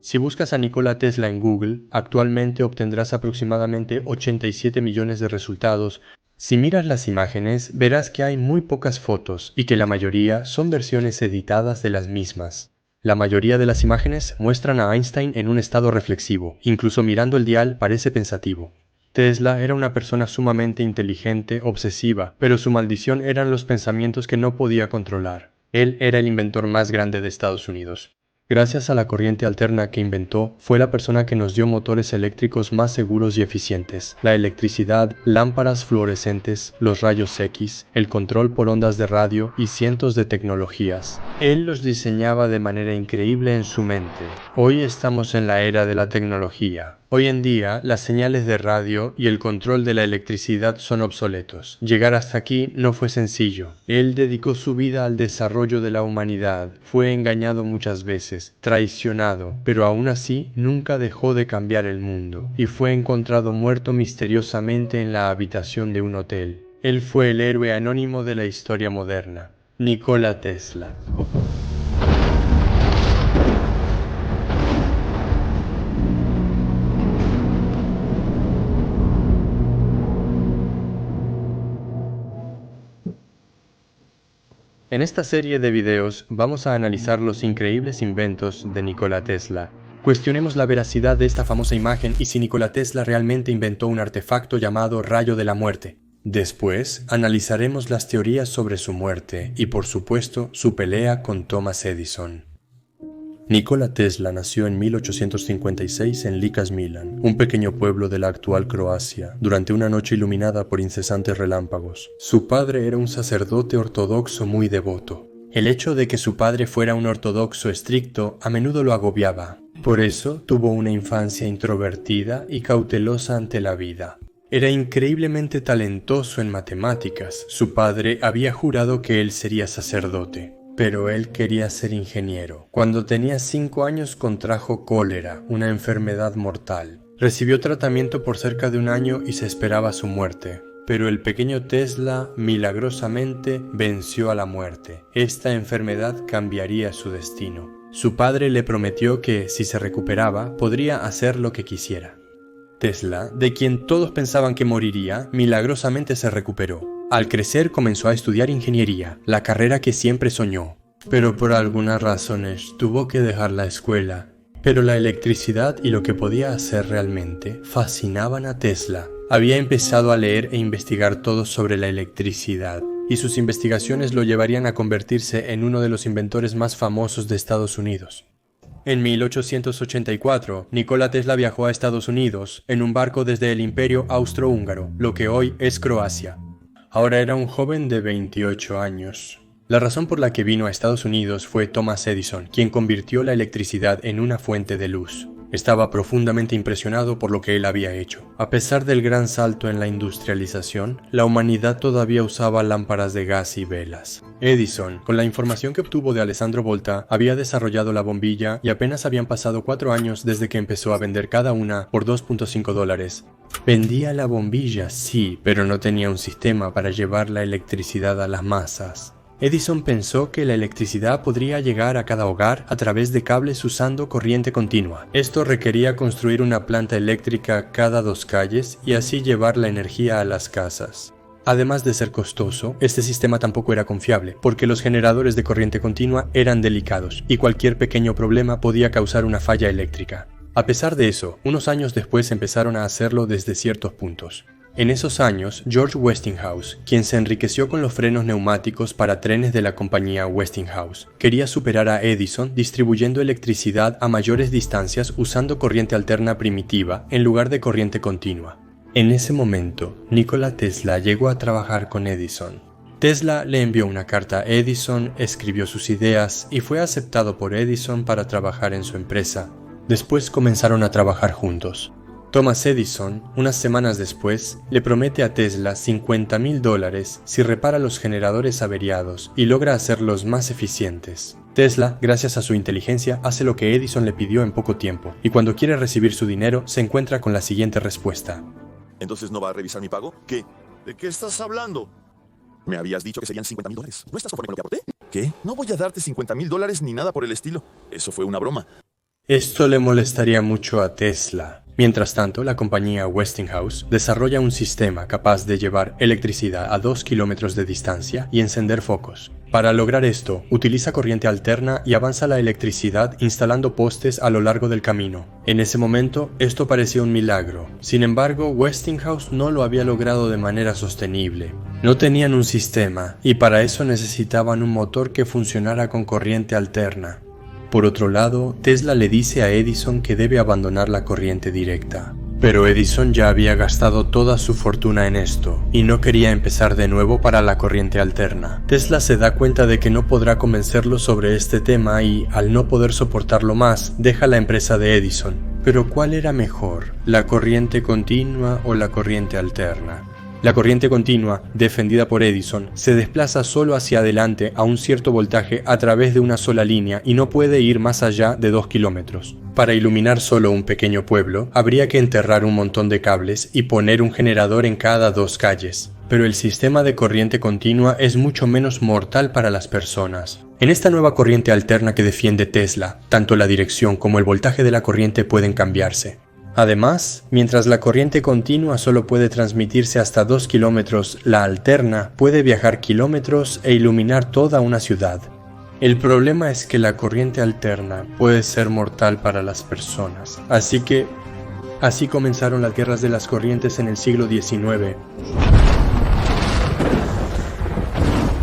Si buscas a Nikola Tesla en Google, actualmente obtendrás aproximadamente 87 millones de resultados. Si miras las imágenes, verás que hay muy pocas fotos y que la mayoría son versiones editadas de las mismas. La mayoría de las imágenes muestran a Einstein en un estado reflexivo, incluso mirando el dial parece pensativo. Tesla era una persona sumamente inteligente, obsesiva, pero su maldición eran los pensamientos que no podía controlar. Él era el inventor más grande de Estados Unidos. Gracias a la corriente alterna que inventó, fue la persona que nos dio motores eléctricos más seguros y eficientes, la electricidad, lámparas fluorescentes, los rayos X, el control por ondas de radio y cientos de tecnologías. Él los diseñaba de manera increíble en su mente. Hoy estamos en la era de la tecnología. Hoy en día, las señales de radio y el control de la electricidad son obsoletos. Llegar hasta aquí no fue sencillo. Él dedicó su vida al desarrollo de la humanidad. Fue engañado muchas veces, traicionado, pero aún así nunca dejó de cambiar el mundo. Y fue encontrado muerto misteriosamente en la habitación de un hotel. Él fue el héroe anónimo de la historia moderna, Nikola Tesla. En esta serie de videos vamos a analizar los increíbles inventos de Nikola Tesla. Cuestionemos la veracidad de esta famosa imagen y si Nikola Tesla realmente inventó un artefacto llamado rayo de la muerte. Después, analizaremos las teorías sobre su muerte y, por supuesto, su pelea con Thomas Edison. Nikola Tesla nació en 1856 en Likas, Milán, un pequeño pueblo de la actual Croacia, durante una noche iluminada por incesantes relámpagos. Su padre era un sacerdote ortodoxo muy devoto. El hecho de que su padre fuera un ortodoxo estricto a menudo lo agobiaba. Por eso tuvo una infancia introvertida y cautelosa ante la vida. Era increíblemente talentoso en matemáticas. Su padre había jurado que él sería sacerdote. Pero él quería ser ingeniero. Cuando tenía 5 años contrajo cólera, una enfermedad mortal. Recibió tratamiento por cerca de un año y se esperaba su muerte. Pero el pequeño Tesla, milagrosamente, venció a la muerte. Esta enfermedad cambiaría su destino. Su padre le prometió que, si se recuperaba, podría hacer lo que quisiera. Tesla, de quien todos pensaban que moriría, milagrosamente se recuperó. Al crecer comenzó a estudiar ingeniería, la carrera que siempre soñó. Pero por algunas razones tuvo que dejar la escuela. Pero la electricidad y lo que podía hacer realmente fascinaban a Tesla. Había empezado a leer e investigar todo sobre la electricidad, y sus investigaciones lo llevarían a convertirse en uno de los inventores más famosos de Estados Unidos. En 1884, Nikola Tesla viajó a Estados Unidos en un barco desde el Imperio Austrohúngaro, lo que hoy es Croacia. Ahora era un joven de 28 años. La razón por la que vino a Estados Unidos fue Thomas Edison, quien convirtió la electricidad en una fuente de luz. Estaba profundamente impresionado por lo que él había hecho. A pesar del gran salto en la industrialización, la humanidad todavía usaba lámparas de gas y velas. Edison, con la información que obtuvo de Alessandro Volta, había desarrollado la bombilla y apenas habían pasado 4 años desde que empezó a vender cada una por $2.5. Vendía la bombilla, sí, pero no tenía un sistema para llevar la electricidad a las masas. Edison pensó que la electricidad podría llegar a cada hogar a través de cables usando corriente continua. Esto requería construir una planta eléctrica cada 2 calles y así llevar la energía a las casas. Además de ser costoso, este sistema tampoco era confiable, porque los generadores de corriente continua eran delicados y cualquier pequeño problema podía causar una falla eléctrica. A pesar de eso, unos años después empezaron a hacerlo desde ciertos puntos. En esos años, George Westinghouse, quien se enriqueció con los frenos neumáticos para trenes de la compañía Westinghouse, quería superar a Edison distribuyendo electricidad a mayores distancias usando corriente alterna primitiva en lugar de corriente continua. En ese momento, Nikola Tesla llegó a trabajar con Edison. Tesla le envió una carta a Edison, escribió sus ideas y fue aceptado por Edison para trabajar en su empresa. Después comenzaron a trabajar juntos. Thomas Edison, unas semanas después, le promete a Tesla $50,000 si repara los generadores averiados y logra hacerlos más eficientes. Tesla, gracias a su inteligencia, hace lo que Edison le pidió en poco tiempo, y cuando quiere recibir su dinero, se encuentra con la siguiente respuesta. ¿Entonces no va a revisar mi pago? ¿Qué? ¿De qué estás hablando? Me habías dicho que serían $50,000. ¿No estás conforme con lo que aporté? ¿Qué? No voy a darte $50,000 ni nada por el estilo. Eso fue una broma. Esto le molestaría mucho a Tesla. Mientras tanto, la compañía Westinghouse desarrolla un sistema capaz de llevar electricidad a 2 kilómetros de distancia y encender focos. Para lograr esto, utiliza corriente alterna y avanza la electricidad instalando postes a lo largo del camino. En ese momento, esto parecía un milagro. Sin embargo, Westinghouse no lo había logrado de manera sostenible. No tenían un sistema, y para eso necesitaban un motor que funcionara con corriente alterna. Por otro lado, Tesla le dice a Edison que debe abandonar la corriente directa. Pero Edison ya había gastado toda su fortuna en esto, y no quería empezar de nuevo para la corriente alterna. Tesla se da cuenta de que no podrá convencerlo sobre este tema y, al no poder soportarlo más, deja la empresa de Edison. Pero ¿cuál era mejor? ¿La corriente continua o la corriente alterna? La corriente continua, defendida por Edison, se desplaza solo hacia adelante a un cierto voltaje a través de una sola línea y no puede ir más allá de 2 kilómetros. Para iluminar solo un pequeño pueblo, habría que enterrar un montón de cables y poner un generador en cada 2 calles. Pero el sistema de corriente continua es mucho menos mortal para las personas. En esta nueva corriente alterna que defiende Tesla, tanto la dirección como el voltaje de la corriente pueden cambiarse. Además, mientras la corriente continua solo puede transmitirse hasta 2 kilómetros, la alterna puede viajar kilómetros e iluminar toda una ciudad. El problema es que la corriente alterna puede ser mortal para las personas, así comenzaron las guerras de las corrientes en el siglo XIX.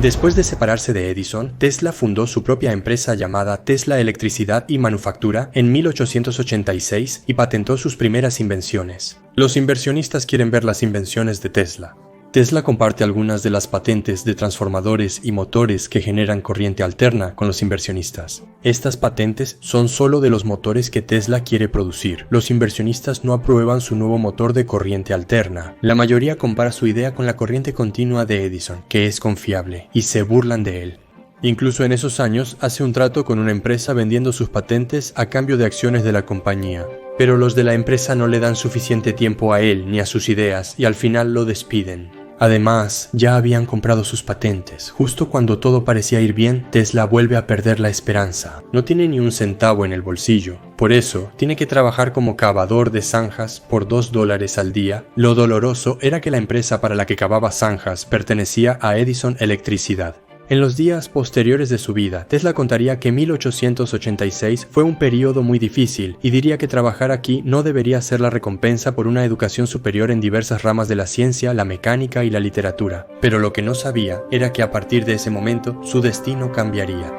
Después de separarse de Edison, Tesla fundó su propia empresa llamada Tesla Electricidad y Manufactura en 1886 y patentó sus primeras invenciones. Los inversionistas quieren ver las invenciones de Tesla. Tesla comparte algunas de las patentes de transformadores y motores que generan corriente alterna con los inversionistas. Estas patentes son solo de los motores que Tesla quiere producir. Los inversionistas no aprueban su nuevo motor de corriente alterna. La mayoría compara su idea con la corriente continua de Edison, que es confiable, y se burlan de él. Incluso en esos años hace un trato con una empresa vendiendo sus patentes a cambio de acciones de la compañía. Pero los de la empresa no le dan suficiente tiempo a él ni a sus ideas y al final lo despiden. Además, ya habían comprado sus patentes. Justo cuando todo parecía ir bien, Tesla vuelve a perder la esperanza. No tiene ni un centavo en el bolsillo. Por eso, tiene que trabajar como cavador de zanjas por $2 al día. Lo doloroso era que la empresa para la que cavaba zanjas pertenecía a Edison Electricidad. En los días posteriores de su vida, Tesla contaría que 1886 fue un periodo muy difícil y diría que trabajar aquí no debería ser la recompensa por una educación superior en diversas ramas de la ciencia, la mecánica y la literatura. Pero lo que no sabía era que a partir de ese momento su destino cambiaría.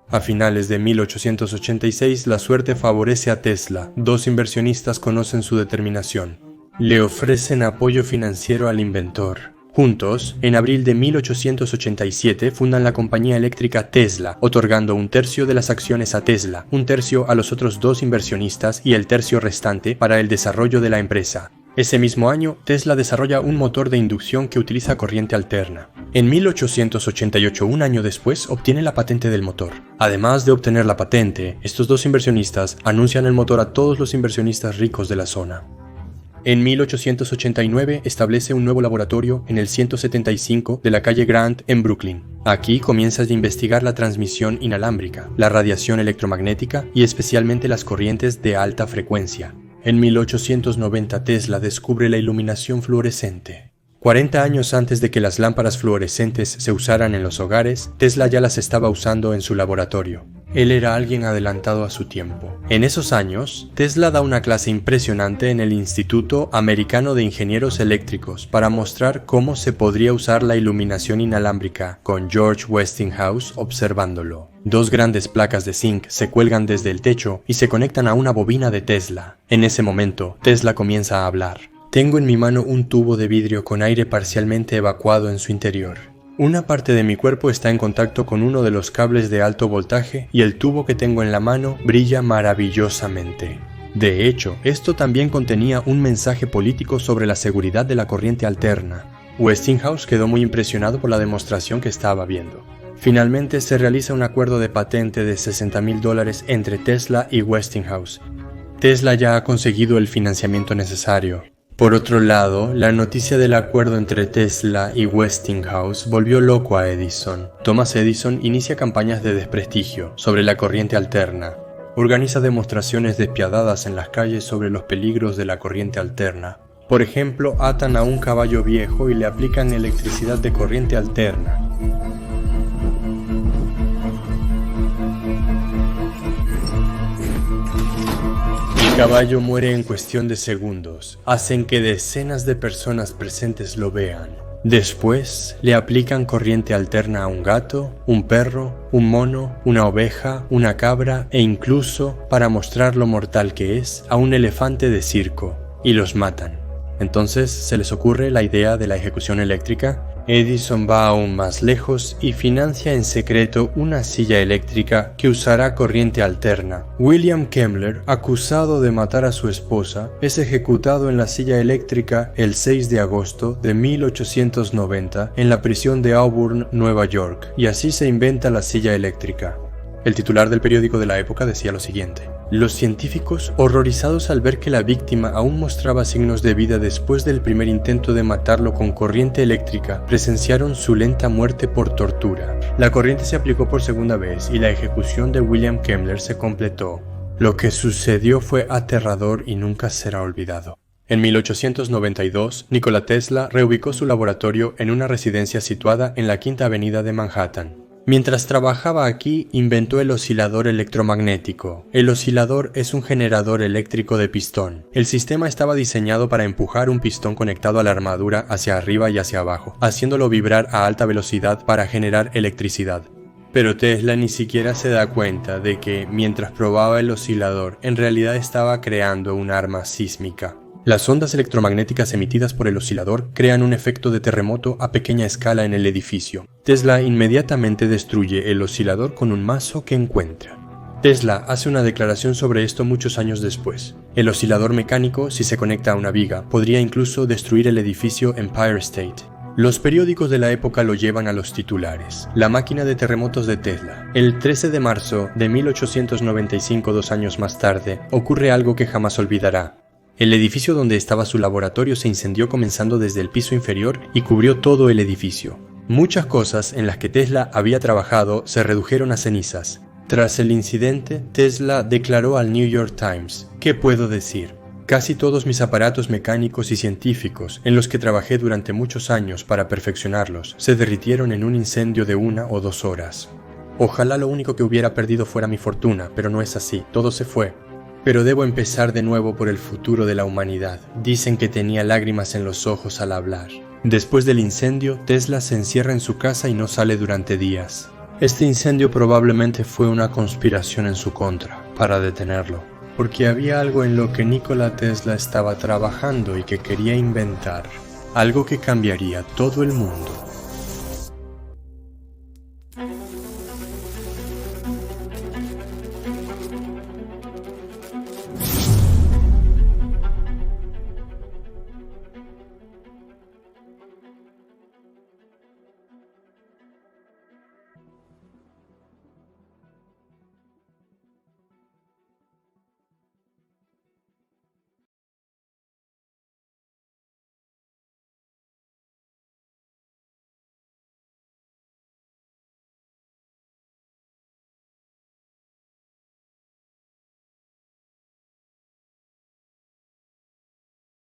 A finales de 1886, la suerte favorece a Tesla. 2 inversionistas conocen su determinación. Le ofrecen apoyo financiero al inventor. Juntos, en abril de 1887 fundan la compañía eléctrica Tesla, otorgando 1/3 de las acciones a Tesla, 1/3 a los otros 2 inversionistas y el tercio restante para el desarrollo de la empresa. Ese mismo año, Tesla desarrolla un motor de inducción que utiliza corriente alterna. En 1888, un año después, obtiene la patente del motor. Además de obtener la patente, estos 2 inversionistas anuncian el motor a todos los inversionistas ricos de la zona. En 1889 establece un nuevo laboratorio en el 175 de la calle Grant en Brooklyn. Aquí comienza a investigar la transmisión inalámbrica, la radiación electromagnética y especialmente las corrientes de alta frecuencia. En 1890 Tesla descubre la iluminación fluorescente. 40 años antes de que las lámparas fluorescentes se usaran en los hogares, Tesla ya las estaba usando en su laboratorio. Él era alguien adelantado a su tiempo. En esos años, Tesla da una clase impresionante en el Instituto Americano de Ingenieros Eléctricos para mostrar cómo se podría usar la iluminación inalámbrica, con George Westinghouse observándolo. 2 grandes placas de zinc se cuelgan desde el techo y se conectan a una bobina de Tesla. En ese momento, Tesla comienza a hablar. Tengo en mi mano un tubo de vidrio con aire parcialmente evacuado en su interior. Una parte de mi cuerpo está en contacto con uno de los cables de alto voltaje y el tubo que tengo en la mano brilla maravillosamente. De hecho, esto también contenía un mensaje político sobre la seguridad de la corriente alterna. Westinghouse quedó muy impresionado por la demostración que estaba viendo. Finalmente se realiza un acuerdo de patente de $60,000 entre Tesla y Westinghouse. Tesla ya ha conseguido el financiamiento necesario. Por otro lado, la noticia del acuerdo entre Tesla y Westinghouse volvió loco a Edison. Thomas Edison inicia campañas de desprestigio sobre la corriente alterna. organiza demostraciones despiadadas en las calles sobre los peligros de la corriente alterna. Por ejemplo, atan a un caballo viejo y le aplican electricidad de corriente alterna. El caballo muere en cuestión de segundos. Hacen que decenas de personas presentes lo vean. Después, le aplican corriente alterna a un gato, un perro, un mono, una oveja, una cabra e incluso, para mostrar lo mortal que es, a un elefante de circo, y los matan. Entonces, ¿se les ocurre la idea de la ejecución eléctrica? Edison va aún más lejos y financia en secreto una silla eléctrica que usará corriente alterna. William Kemmler, acusado de matar a su esposa, es ejecutado en la silla eléctrica el 6 de agosto de 1890 en la prisión de Auburn, Nueva York, y así se inventa la silla eléctrica. El titular del periódico de la época decía lo siguiente: los científicos, horrorizados al ver que la víctima aún mostraba signos de vida después del primer intento de matarlo con corriente eléctrica, presenciaron su lenta muerte por tortura. La corriente se aplicó por segunda vez y la ejecución de William Kemmler se completó. Lo que sucedió fue aterrador y nunca será olvidado. En 1892, Nikola Tesla reubicó su laboratorio en una residencia situada en la Quinta Avenida de Manhattan. Mientras trabajaba aquí, inventó el oscilador electromagnético. El oscilador es un generador eléctrico de pistón. El sistema estaba diseñado para empujar un pistón conectado a la armadura hacia arriba y hacia abajo, haciéndolo vibrar a alta velocidad para generar electricidad. Pero Tesla ni siquiera se da cuenta de que, mientras probaba el oscilador, en realidad estaba creando un arma sísmica. Las ondas electromagnéticas emitidas por el oscilador crean un efecto de terremoto a pequeña escala en el edificio. Tesla inmediatamente destruye el oscilador con un mazo que encuentra. Tesla hace una declaración sobre esto muchos años después. El oscilador mecánico, si se conecta a una viga, podría incluso destruir el edificio Empire State. Los periódicos de la época lo llevan a los titulares. La máquina de terremotos de Tesla. El 13 de marzo de 1895, 2 años más tarde, ocurre algo que jamás olvidará. El edificio donde estaba su laboratorio se incendió comenzando desde el piso inferior y cubrió todo el edificio. Muchas cosas en las que Tesla había trabajado se redujeron a cenizas. Tras el incidente, Tesla declaró al New York Times: ¿qué puedo decir? Casi todos mis aparatos mecánicos y científicos, en los que trabajé durante muchos años para perfeccionarlos, se derritieron en un incendio de 1 o 2 horas. Ojalá lo único que hubiera perdido fuera mi fortuna, pero no es así, todo se fue. Pero debo empezar de nuevo por el futuro de la humanidad. Dicen que tenía lágrimas en los ojos al hablar. Después del incendio, Tesla se encierra en su casa y no sale durante días. Este incendio probablemente fue una conspiración en su contra, para detenerlo, porque había algo en lo que Nikola Tesla estaba trabajando y que quería inventar, algo que cambiaría todo el mundo.